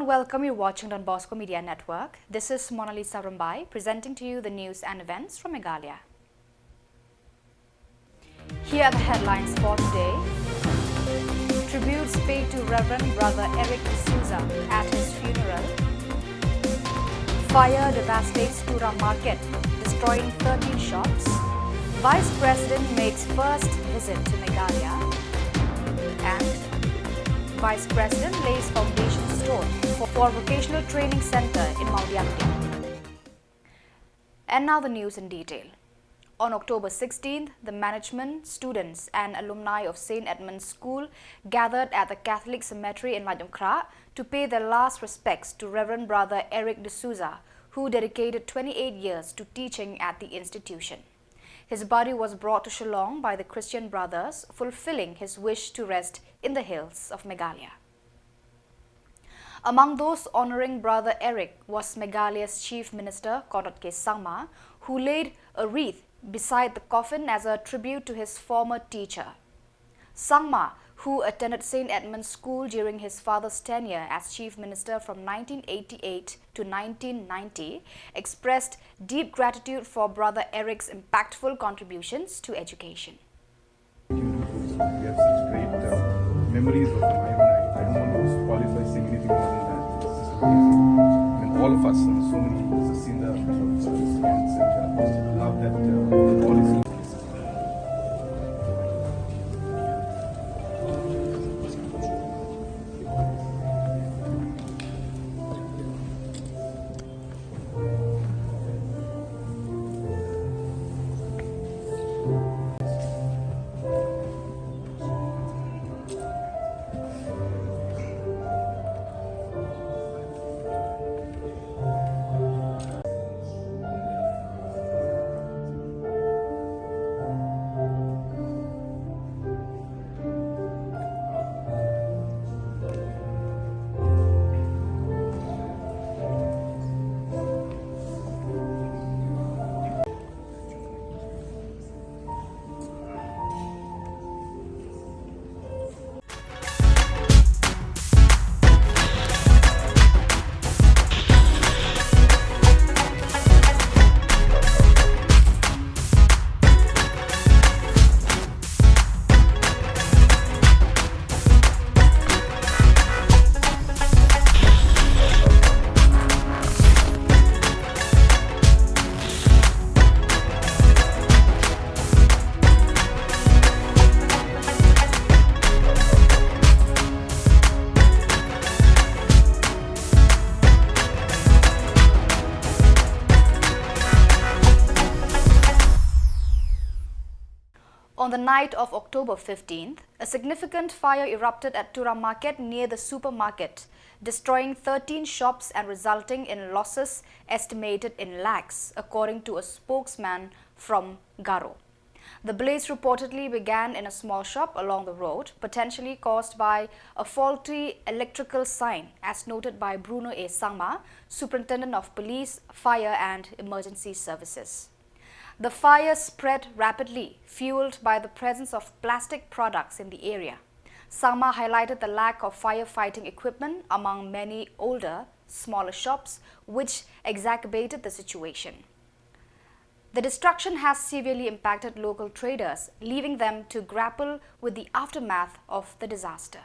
and welcome. You're watching Don Bosco Media Network. This is Mona Lisa Rambai presenting to you the news and events from Meghalaya. Here are the headlines for today. Tributes paid to Reverend Brother Eric D'Souza at his funeral. Fire devastates Tura Market, destroying 13 shops. Vice President makes first visit to Meghalaya. And Vice President lays foundation stone for vocational training center in Maudyamdi. And now the news in detail. On October 16th, the management, students and alumni of St. Edmund's School gathered at the Catholic Cemetery in Ladamkra to pay their last respects to Reverend Brother Eric D'Souza, who dedicated 28 years to teaching at the institution. His body was brought to Shillong by the Christian brothers, fulfilling his wish to rest in the hills of Meghalaya. Among those honoring Brother Eric was Meghalaya's Chief Minister, Samla, who laid a wreath beside the coffin as a tribute to his former teacher. Samla, who attended St. Edmund's School during his father's tenure as Chief Minister from 1988 to 1990, expressed deep gratitude for Brother Eric's impactful contributions to education. We have such great memories of him. I don't want to qualify saying anything more than that. It's just amazing. I mean, all of us, and so many of us have seen the service and love that all is. On the night of October 15th, a significant fire erupted at Tura Market near the supermarket, destroying 13 shops and resulting in losses estimated in lakhs, according to a spokesman from Garo. The blaze reportedly began in a small shop along the road, potentially caused by a faulty electrical sign, as noted by Bruno A. Sangma, Superintendent of Police, Fire and Emergency Services. The fire spread rapidly, fueled by the presence of plastic products in the area. Samla highlighted the lack of firefighting equipment among many older, smaller shops, which exacerbated the situation. The destruction has severely impacted local traders, leaving them to grapple with the aftermath of the disaster.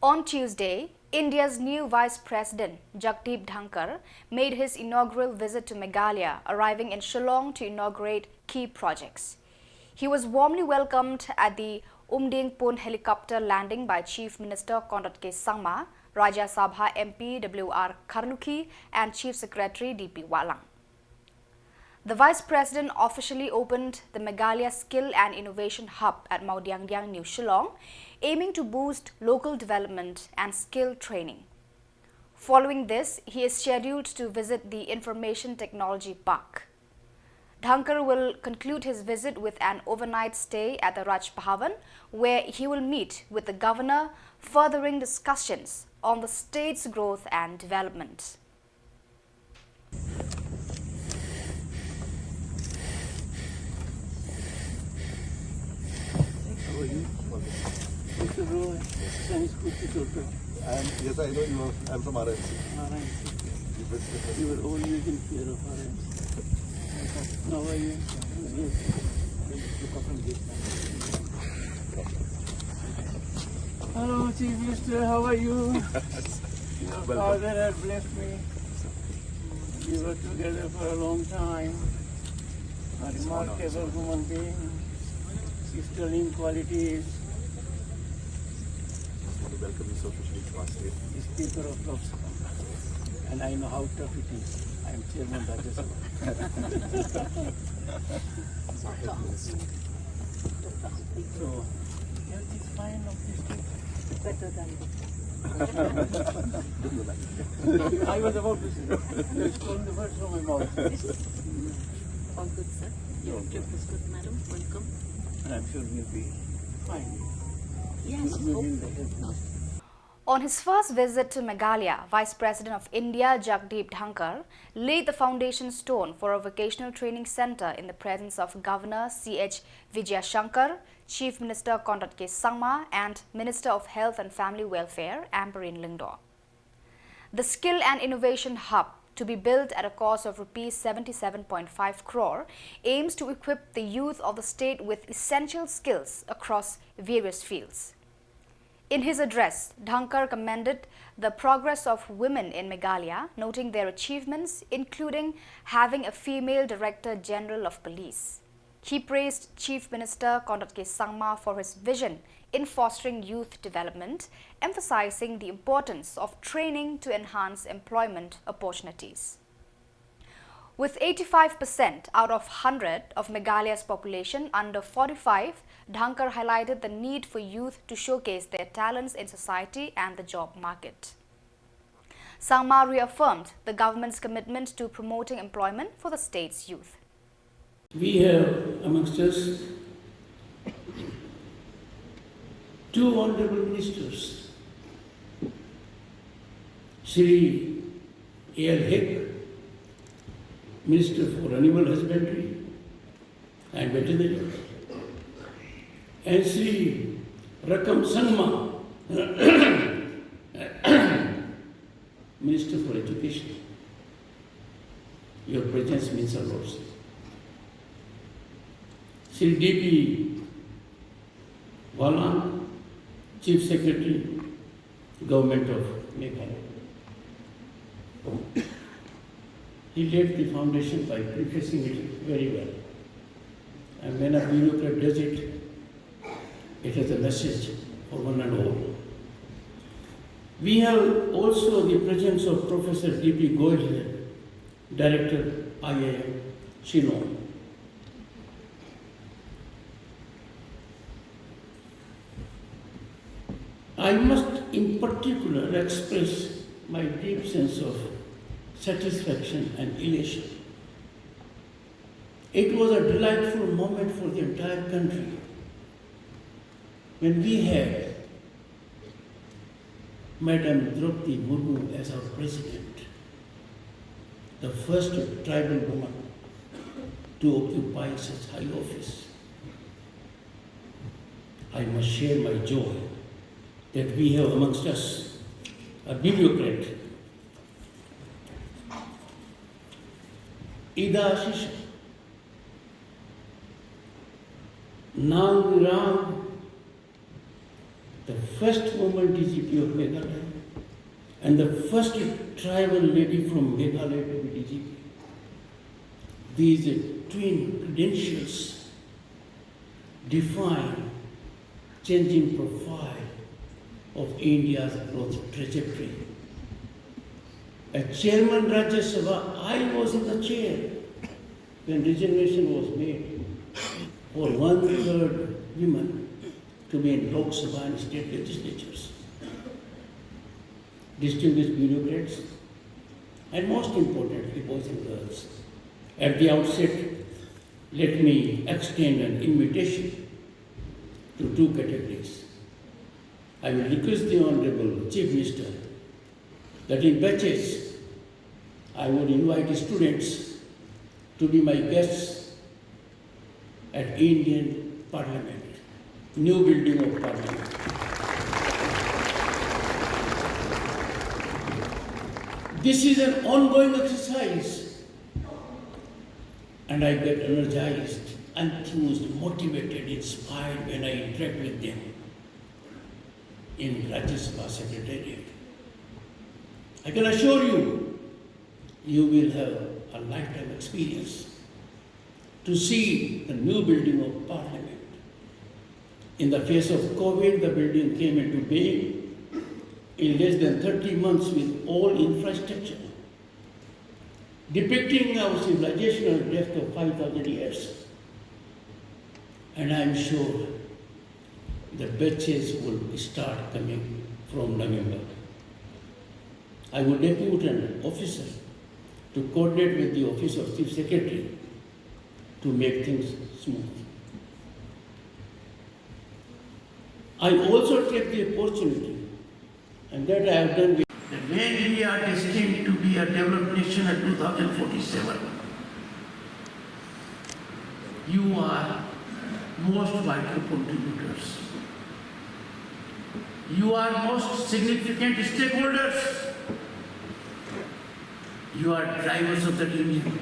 On Tuesday, India's new Vice President, Jagdeep Dhankar, made his inaugural visit to Meghalaya, arriving in Shillong to inaugurate key projects. He was warmly welcomed at the Umdingpun helicopter landing by Chief Minister Konrad Sangma, Rajya Sabha MP W.R. Kharlukhi and Chief Secretary D.P. Walang. The Vice President officially opened the Meghalaya Skill and Innovation Hub at Maudiangdiang, New Shillong, aiming to boost local development and skill training. Following this, he is scheduled to visit the Information Technology Park. Dhankar will conclude his visit with an overnight stay at the Raj Bhavan, where he will meet with the governor, furthering discussions on the state's growth and development. Yes, I know you are. I'm from RMC. You were always in fear of RMC. How are you? Yes. Hello, Chief Minister. How are you? Your father had blessed me. We were together for a long time. A remarkable human being. Sterling qualities. Welcome you so officially to our state. Speaker of Lok Sabha. And I know how tough it is. I am Chairman of Rajya Sabha. So, everything's fine of this day. Better than I was about to say. You stole the words from my mouth. All good, sir. Your trip is good, madam. Welcome. And I'm sure we'll be fine. Yes, We'll hope. be in the health. On his first visit to Meghalaya, Vice President of India Jagdeep Dhankar laid the foundation stone for a vocational training centre in the presence of Governor C.H. Vijayashankar, Chief Minister Konrad Sangma and Minister of Health and Family Welfare Ambereen Lyngdoh. The Skill and Innovation Hub, to be built at a cost of Rs 77.5 crore, aims to equip the youth of the state with essential skills across various fields. In his address, Dhankar commended the progress of women in Meghalaya, noting their achievements, including having a female Director General of Police. He praised Chief Minister Konrad Sangma for his vision in fostering youth development, emphasizing the importance of training to enhance employment opportunities. With 85% out of 100 of Meghalaya's population under 45, Dhankar highlighted the need for youth to showcase their talents in society and the job market. Sangma reaffirmed the government's commitment to promoting employment for the state's youth. We have amongst us two honorable ministers, Shri A.L. Hick, Minister for Animal Husbandry and Veterinary, and Shri Rakam Sangma, Minister for Education. Your presence means a lot. Shri D.P. Walang, Chief Secretary, Government of Meghalaya. He laid the foundation by prefacing it very well. And when a bureaucrat does it, it has a message for one and all. We have also the presence of Professor D.P. Khubor, Director, IIM, Shillong. I must in particular express my deep sense of satisfaction and elation. It was a delightful moment for the entire country when we had Madam Draupadi Murmu as our president, the first tribal woman to occupy such high office. I must share my joy that we have amongst us a bureaucrat, Ida Ashish, Nang Ram, the first woman DGP of Meghalaya, and the first tribal lady from Meghalaya to be DGP. These twin credentials define changing profile of India's growth trajectory. As Chairman Rajya Sabha, I was in the chair when resignation was made for 1/3 women to be in Lok Sabha and state legislatures. Distinguished bureaucrats, and most importantly, boys and girls, at the outset, let me extend an invitation to two categories. I will request the Honorable Chief Minister that in batches, I would invite students to be my guests at Indian Parliament, new building of Parliament. This is an ongoing exercise, and I get energized, enthused, motivated, inspired when I interact with them in Rajya Sabha Secretariat. I can assure you, you will have a lifetime experience to see the new building of Parliament. In the face of COVID, the building came into being in less than 30 months with all infrastructure, depicting our civilizational depth of 5,000 years. And I am sure the batches will start coming from November. I will depute an officer to coordinate with the Office of Chief Secretary to make things smooth. I also take the opportunity, and that I have done with that when we are destined to be a developed nation at 2047, you are most vital contributors. You are most significant stakeholders. You are drivers of that engine.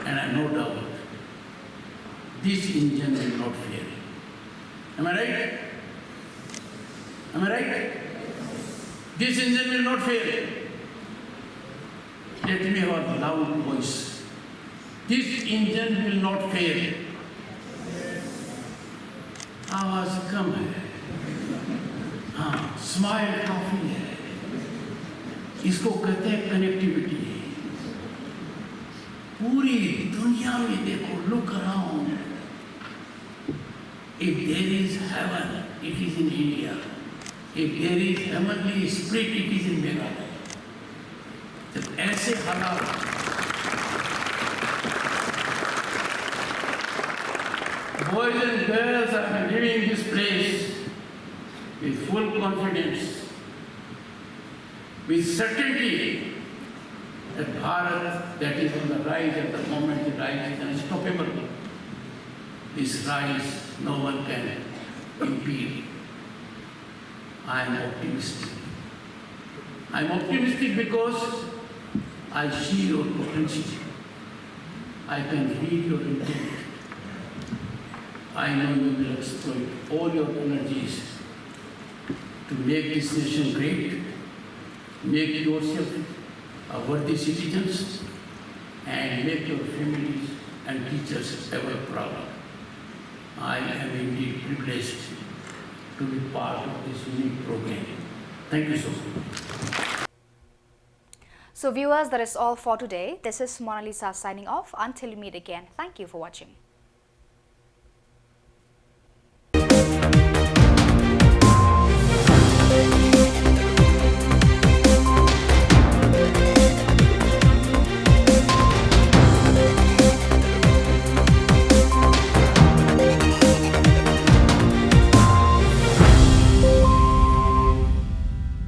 And I have no doubt, this engine will not fail. Am I right? Am I right? This engine will not fail. Let me have a loud voice. This engine will not fail. आवाज कम है, हाँ, smile काफी है, इसको कहते हैं connectivity. पूरी दुनिया में देखो, look around. If there is heaven, it is in India. If there is heavenly spirit, it is in Meghalaya. जब ऐसे हालात, boys and girls are leaving this place with full confidence, with certainty that Bharat that is on the rise at the moment, the rise is unstoppable. This rise no one can impede. I am optimistic. I am optimistic because I see your potential. I can read your intent. I know you will exploit all your energies to make this nation great, make yourself a worthy citizens, and make your families and teachers ever proud. I am indeed privileged to be part of this unique program. Thank you so much. So viewers, that is all for today. This is Mona Lisa signing off. Until we meet again, thank you for watching.